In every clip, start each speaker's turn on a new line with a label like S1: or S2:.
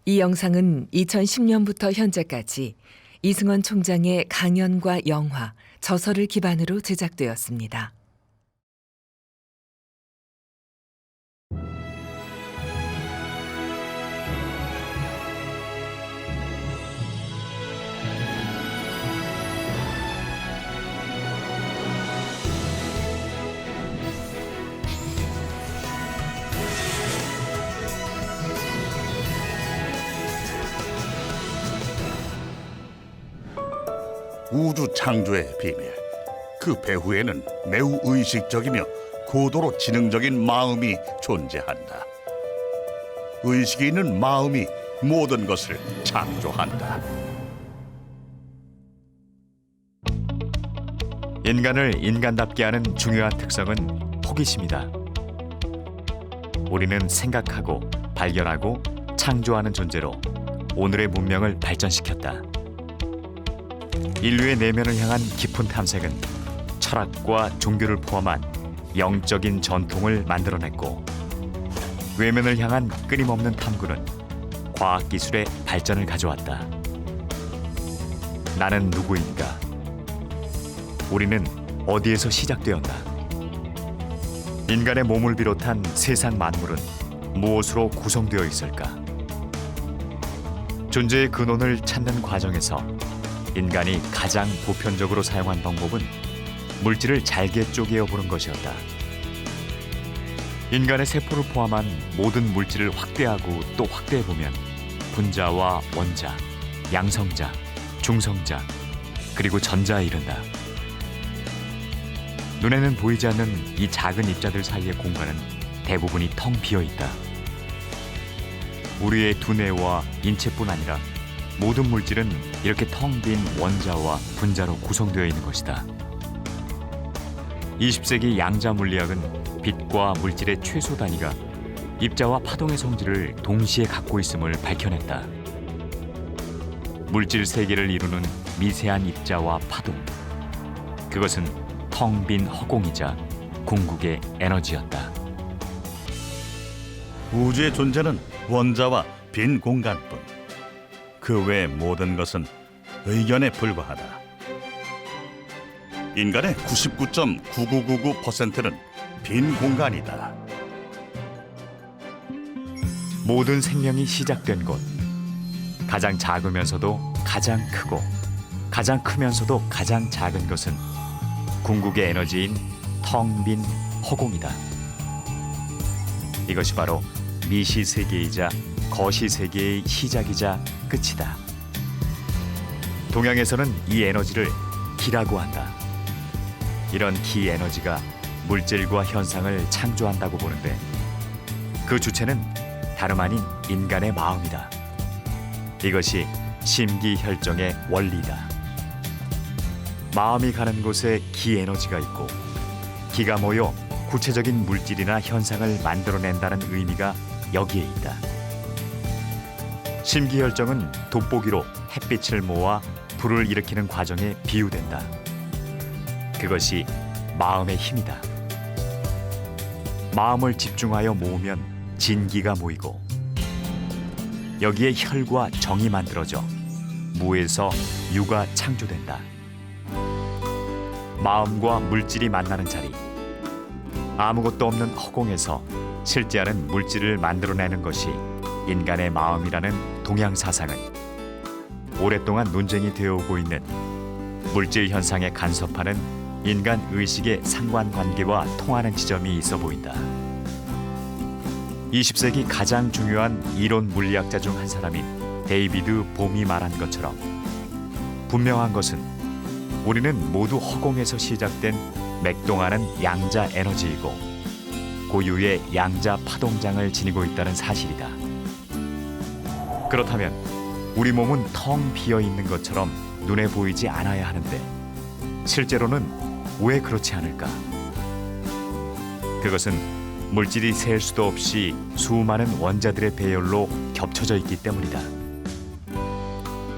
S1: 이 영상은 2010년부터 현재까지 이승원 총장의 강연과 영화, 저서를 기반으로 제작되었습니다.
S2: 우주 창조의 비밀. 그 배후에는 매우 의식적이며 고도로 지능적인 마음이 존재한다. 의식이 있는 마음이 모든 것을 창조한다.
S3: 인간을 인간답게 하는 중요한 특성은 호기심이다. 우리는 생각하고 발견하고 창조하는 존재로 오늘의 문명을 발전시켰다. 인류의 내면을 향한 깊은 탐색은 철학과 종교를 포함한 영적인 전통을 만들어냈고, 외면을 향한 끊임없는 탐구는 과학기술의 발전을 가져왔다. 나는 누구인가? 우리는 어디에서 시작되었나? 인간의 몸을 비롯한 세상 만물은 무엇으로 구성되어 있을까? 존재의 근원을 찾는 과정에서 인간이 가장 보편적으로 사용한 방법은 물질을 잘게 쪼개어 보는 것이었다. 인간의 세포를 포함한 모든 물질을 확대하고 또 확대해보면 분자와 원자, 양성자, 중성자, 그리고 전자에 이른다. 눈에는 보이지 않는 이 작은 입자들 사이의 공간은 대부분이 텅 비어있다. 우리의 두뇌와 인체뿐 아니라 모든 물질은 이렇게 텅 빈 원자와 분자로 구성되어 있는 것이다. 20세기 양자 물리학은 빛과 물질의 최소 단위가 입자와 파동의 성질을 동시에 갖고 있음을 밝혀냈다. 물질 세계를 이루는 미세한 입자와 파동, 그것은 텅 빈 허공이자 궁극의 에너지였다.
S2: 우주의 존재는 원자와 빈 공간뿐. 그 외 모든 것은 의견에 불과하다. 인간의 99.9999%는 빈 공간이다.
S3: 모든 생명이 시작된 곳, 가장 작으면서도 가장 크고 가장 크면서도 가장 작은 것은 궁극의 에너지인 텅 빈 허공이다. 이것이 바로 미시 세계이자 거시 세계의 시작이자 끝이다. 동양에서는 이 에너지를 기라고 한다. 이런 기 에너지가 물질과 현상을 창조한다고 보는데, 그 주체는 다름 아닌 인간의 마음이다. 이것이 심기혈정의 원리다. 마음이 가는 곳에 기 에너지가 있고, 기가 모여 구체적인 물질이나 현상을 만들어낸다는 의미가 여기에 있다. 심기혈정은 돋보기로 햇빛을 모아 불을 일으키는 과정에 비유된다. 그것이 마음의 힘이다. 마음을 집중하여 모으면 진기가 모이고, 여기에 혈과 정이 만들어져 무에서 유가 창조된다. 마음과 물질이 만나는 자리, 아무것도 없는 허공에서 실제하는 물질을 만들어내는 것이 인간의 마음이라는 동양 사상은 오랫동안 논쟁이 되어오고 있는 물질 현상에 간섭하는 인간 의식의 상관관계와 통하는 지점이 있어 보인다. 20세기 가장 중요한 이론 물리학자 중 한 사람인 데이비드 봄이 말한 것처럼, 분명한 것은 우리는 모두 허공에서 시작된 맥동하는 양자 에너지이고 고유의 양자 파동장을 지니고 있다는 사실이다. 그렇다면 우리 몸은 텅 비어 있는 것처럼 눈에 보이지 않아야 하는데, 실제로는 왜 그렇지 않을까? 그것은 물질이 셀 수도 없이 수많은 원자들의 배열로 겹쳐져 있기 때문이다.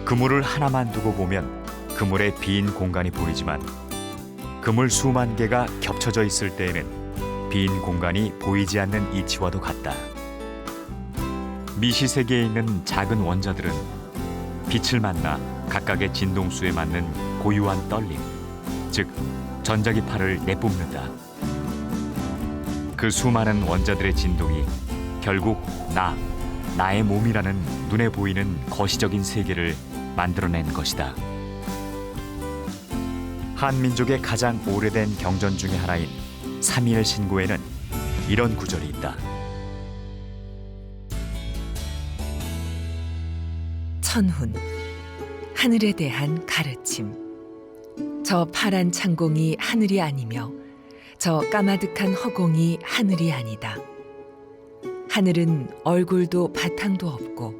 S3: 그물을 하나만 두고 보면 그물의 빈 공간이 보이지만, 그물 수만 개가 겹쳐져 있을 때에는 빈 공간이 보이지 않는 이치와도 같다. 미시 세계에 있는 작은 원자들은 빛을 만나 각각의 진동수에 맞는 고유한 떨림, 즉 전자기파를 내뿜는다. 그 수많은 원자들의 진동이 결국 나의 몸이라는 눈에 보이는 거시적인 세계를 만들어낸 것이다. 한민족의 가장 오래된 경전 중의 하나인 삼위일 신고에는 이런 구절이 있다.
S1: 천훈, 하늘에 대한 가르침. 저 파란 창공이 하늘이 아니며 저 까마득한 허공이 하늘이 아니다. 하늘은 얼굴도 바탕도 없고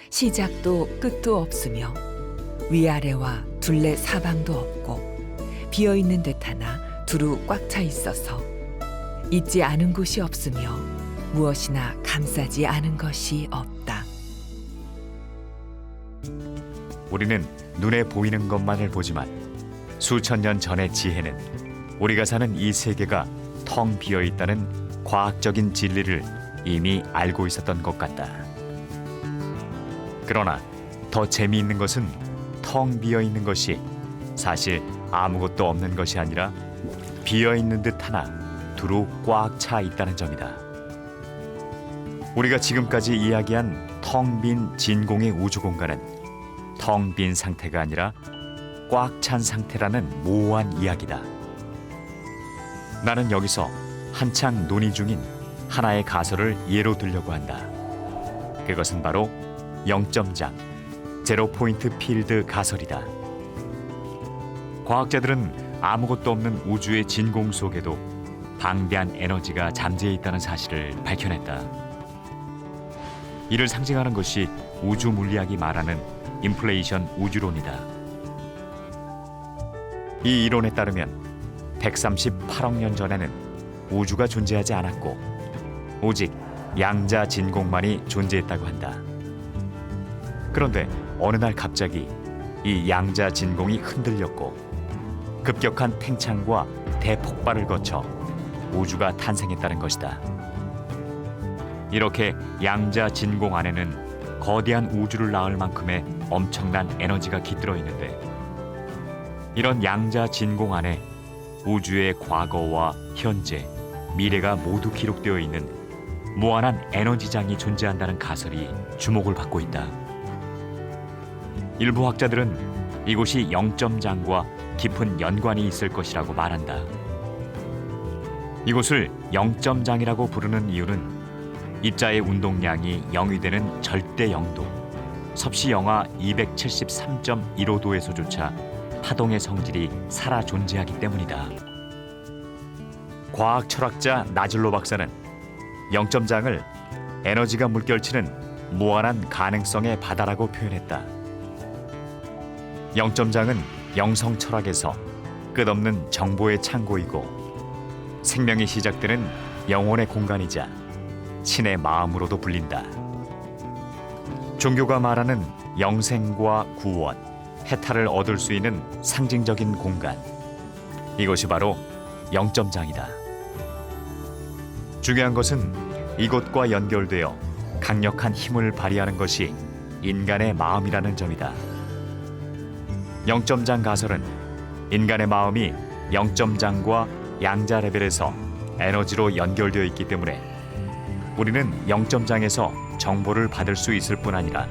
S1: 시작도 끝도 없으며 위아래와 둘레 사방도 없고 비어있는 듯 하나 두루 꽉 차 있어서 있지 않은 곳이 없으며 무엇이나 감싸지 않은 것이 없다.
S3: 우리는 눈에 보이는 것만을 보지만 수천 년 전의 지혜는 우리가 사는 이 세계가 텅 비어 있다는 과학적인 진리를 이미 알고 있었던 것 같다. 그러나 더 재미있는 것은 텅 비어 있는 것이 사실 아무것도 없는 것이 아니라 비어 있는 듯 하나 두루 꽉 차 있다는 점이다. 우리가 지금까지 이야기한 텅 빈 진공의 우주 공간은 텅 빈 상태가 아니라 꽉 찬 상태라는 모호한 이야기다. 나는 여기서 한창 논의 중인 하나의 가설을 예로 들려고 한다. 그것은 바로 0점장, 제로 포인트 필드 가설이다. 과학자들은 아무것도 없는 우주의 진공 속에도 방대한 에너지가 잠재해 있다는 사실을 밝혀냈다. 이를 상징하는 것이 우주 물리학이 말하는 인플레이션 우주론이다. 이 이론에 따르면 138억 년 전에는 우주가 존재하지 않았고 오직 양자 진공만이 존재했다고 한다. 그런데 어느 날 갑자기 이 양자 진공이 흔들렸고 급격한 팽창과 대폭발을 거쳐 우주가 탄생했다는 것이다. 이렇게 양자 진공 안에는 거대한 우주를 낳을 만큼의 엄청난 에너지가 깃들어 있는데 이런 양자 진공 안에 우주의 과거와 현재, 미래가 모두 기록되어 있는 무한한 에너지장이 존재한다는 가설이 주목을 받고 있다. 일부 학자들은 이곳이 0점장과 깊은 연관이 있을 것이라고 말한다. 이곳을 0점장이라고 부르는 이유는 입자의 운동량이 0이 되는 절대 영도, 섭씨 영하 273.15도에서조차 파동의 성질이 살아 존재하기 때문이다. 과학 철학자 나즐로 박사는 0점장을 에너지가 물결치는 무한한 가능성의 바다라고 표현했다. 0점장은 영성 철학에서 끝없는 정보의 창고이고 생명이 시작되는 영혼의 공간이자 신의 마음으로도 불린다. 종교가 말하는 영생과 구원, 해탈을 얻을 수 있는 상징적인 공간, 이것이 바로 0점장이다. 중요한 것은 이곳과 연결되어 강력한 힘을 발휘하는 것이 인간의 마음이라는 점이다. 0점장 가설은 인간의 마음이 0점장과 양자 레벨에서 에너지로 연결되어 있기 때문에 우리는 0점장에서 정보를 받을 수 있을 뿐 아니라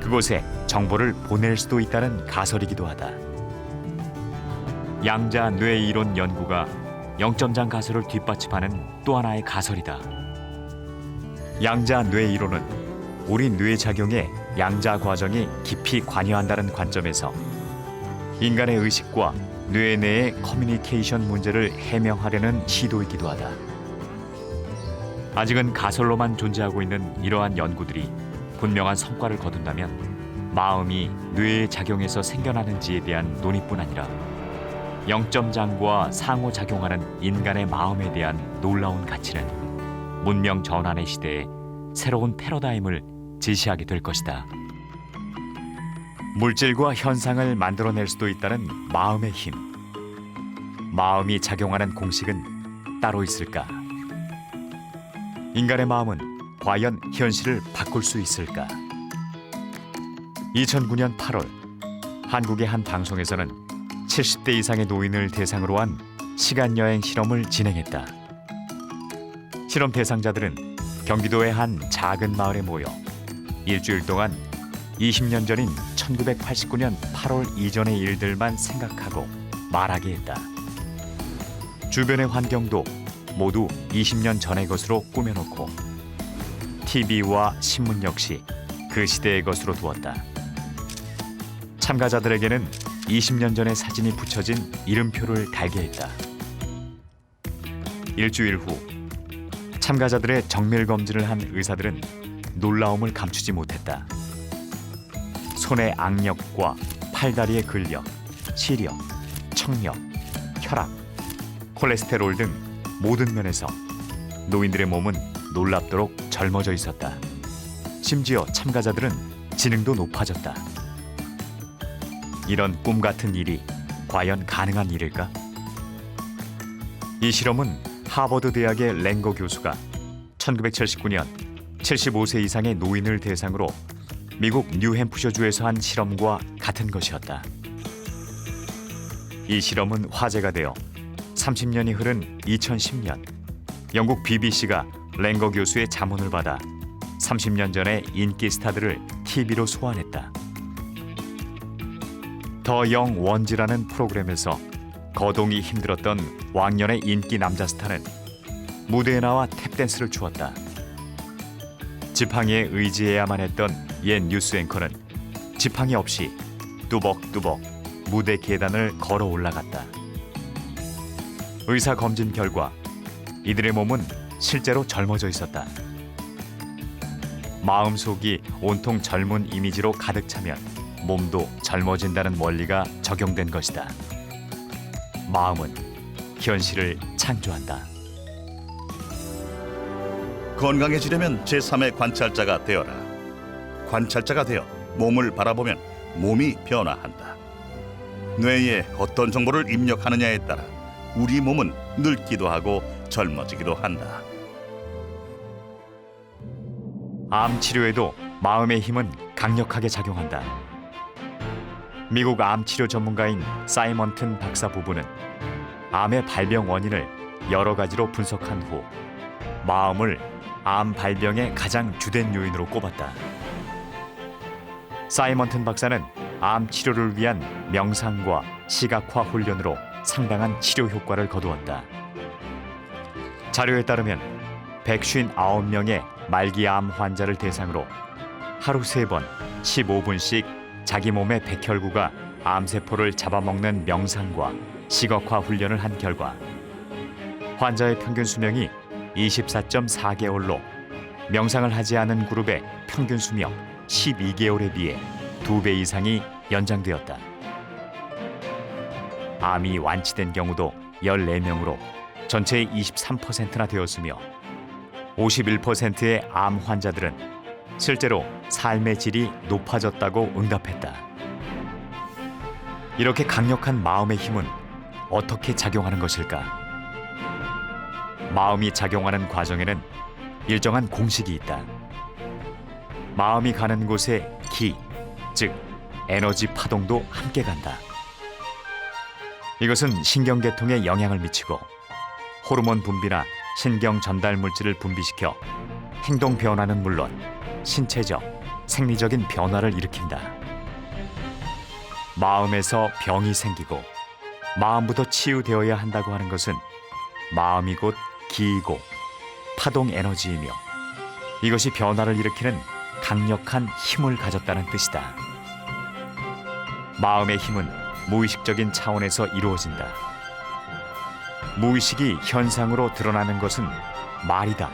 S3: 그곳에 정보를 보낼 수도 있다는 가설이기도 하다. 양자 뇌 이론 연구가 0점장 가설을 뒷받침하는 또 하나의 가설이다. 양자 뇌 이론은 우리 뇌 작용에 양자 과정이 깊이 관여한다는 관점에서 인간의 의식과 뇌 내의 커뮤니케이션 문제를 해명하려는 시도이기도 하다. 아직은 가설로만 존재하고 있는 이러한 연구들이 분명한 성과를 거둔다면 마음이 뇌의 작용에서 생겨나는지에 대한 논의뿐 아니라 0점장과 상호작용하는 인간의 마음에 대한 놀라운 가치는 문명 전환의 시대에 새로운 패러다임을 제시하게 될 것이다. 물질과 현상을 만들어낼 수도 있다는 마음의 힘. 마음이 작용하는 공식은 따로 있을까? 인간의 마음은 과연 현실을 바꿀 수 있을까? 2009년 8월 한국의 한 방송에서는 70대 이상의 노인을 대상으로 한 시간여행 실험을 진행했다. 실험 대상자들은 경기도의 한 작은 마을에 모여 일주일 동안 20년 전인 1989년 8월 이전의 일들만 생각하고 말하게 했다. 주변의 환경도 모두 20년 전의 것으로 꾸며놓고 TV와 신문 역시 그 시대의 것으로 두었다. 참가자들에게는 20년 전의 사진이 붙여진 이름표를 달게 했다. 일주일 후 참가자들의 정밀 검진을 한 의사들은 놀라움을 감추지 못했다. 손의 악력과 팔다리의 근력, 시력, 청력, 혈압, 콜레스테롤 등 모든 면에서 노인들의 몸은 놀랍도록 젊어져 있었다. 심지어 참가자들은 지능도 높아졌다. 이런 꿈 같은 일이 과연 가능한 일일까? 이 실험은 하버드 대학의 랭거 교수가 1979년 75세 이상의 노인을 대상으로 미국 뉴햄프셔주에서 한 실험과 같은 것이었다. 이 실험은 화제가 되어 30년이 흐른 2010년 영국 BBC가 랭거 교수의 자문을 받아 30년 전의 인기 스타들을 TV로 소환했다. 더 영 원지라는 프로그램에서 거동이 힘들었던 왕년의 인기 남자 스타는 무대에 나와 탭댄스를 추었다. 지팡이에 의지해야만 했던 옛 뉴스 앵커는 지팡이 없이 뚜벅뚜벅 무대 계단을 걸어 올라갔다. 의사 검진 결과 이들의 몸은 실제로 젊어져 있었다. 마음속이 온통 젊은 이미지로 가득 차면 몸도 젊어진다는 원리가 적용된 것이다. 마음은 현실을 창조한다.
S2: 건강해지려면 제3의 관찰자가 되어라. 관찰자가 되어 몸을 바라보면 몸이 변화한다. 뇌에 어떤 정보를 입력하느냐에 따라 우리 몸은 늙기도 하고 젊어지기도 한다.
S3: 암 치료에도 마음의 힘은 강력하게 작용한다. 미국 암 치료 전문가인 사이먼튼 박사 부부는 암의 발병 원인을 여러 가지로 분석한 후 마음을 암 발병의 가장 주된 요인으로 꼽았다. 사이먼튼 박사는 암 치료를 위한 명상과 시각화 훈련으로 상당한 치료 효과를 거두었다. 자료에 따르면 159명의 말기암 환자를 대상으로 하루 3번 15분씩 자기 몸의 백혈구가 암세포를 잡아먹는 명상과 시각화 훈련을 한 결과 환자의 평균 수명이 24.4개월로 명상을 하지 않은 그룹의 평균 수명 12개월에 비해 2배 이상이 연장되었다. 암이 완치된 경우도 14명으로 전체의 23%나 되었으며 51%의 암 환자들은 실제로 삶의 질이 높아졌다고 응답했다. 이렇게 강력한 마음의 힘은 어떻게 작용하는 것일까? 마음이 작용하는 과정에는 일정한 공식이 있다. 마음이 가는 곳에 기, 즉 에너지 파동도 함께 간다. 이것은 신경계통에 영향을 미치고 호르몬 분비나 신경 전달 물질을 분비시켜 행동 변화는 물론 신체적, 생리적인 변화를 일으킨다. 마음에서 병이 생기고 마음부터 치유되어야 한다고 하는 것은 마음이 곧 기이고 파동 에너지이며 이것이 변화를 일으키는 강력한 힘을 가졌다는 뜻이다. 마음의 힘은 무의식적인 차원에서 이루어진다. 무의식이 현상으로 드러나는 것은 말이다.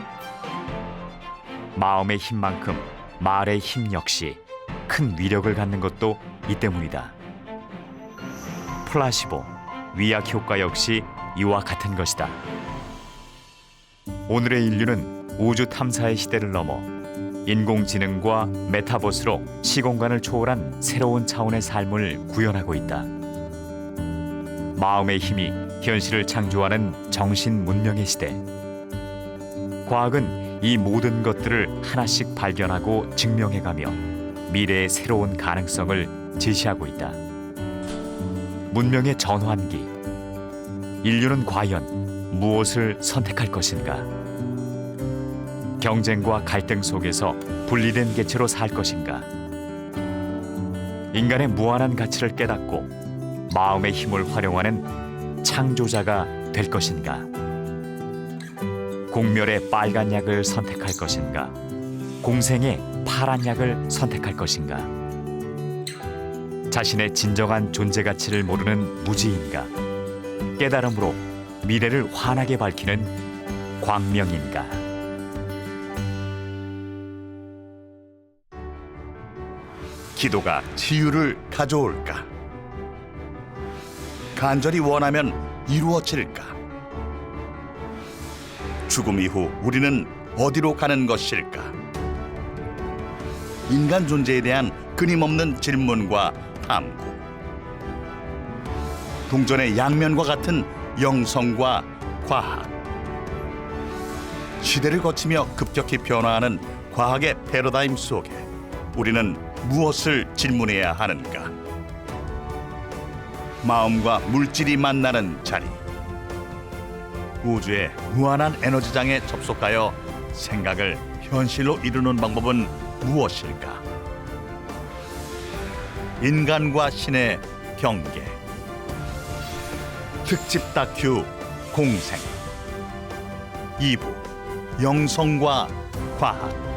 S3: 마음의 힘만큼 말의 힘 역시 큰 위력을 갖는 것도 이 때문이다. 플라시보, 위약 효과 역시 이와 같은 것이다. 오늘의 인류는 우주 탐사의 시대를 넘어 인공지능과 메타버스로 시공간을 초월한 새로운 차원의 삶을 구현하고 있다. 마음의 힘이 현실을 창조하는 정신 문명의 시대. 과학은 이 모든 것들을 하나씩 발견하고 증명해가며 미래의 새로운 가능성을 제시하고 있다. 문명의 전환기. 인류는 과연 무엇을 선택할 것인가? 경쟁과 갈등 속에서 분리된 개체로 살 것인가? 인간의 무한한 가치를 깨닫고 마음의 힘을 활용하는 창조자가 될 것인가? 공멸의 빨간 약을 선택할 것인가? 공생의 파란 약을 선택할 것인가? 자신의 진정한 존재 가치를 모르는 무지인가? 깨달음으로 미래를 환하게 밝히는 광명인가?
S2: 기도가 치유를 가져올까? 간절히 원하면 이루어질까? 죽음 이후 우리는 어디로 가는 것일까? 인간 존재에 대한 끊임없는 질문과 탐구. 동전의 양면과 같은 영성과 과학. 시대를 거치며 급격히 변화하는 과학의 패러다임 속에 우리는 무엇을 질문해야 하는가? 마음과 물질이 만나는 자리. 우주의 무한한 에너지장에 접속하여 생각을 현실로 이루는 방법은 무엇일까? 인간과 신의 경계. 특집 다큐 공생. 2부 영성과 과학.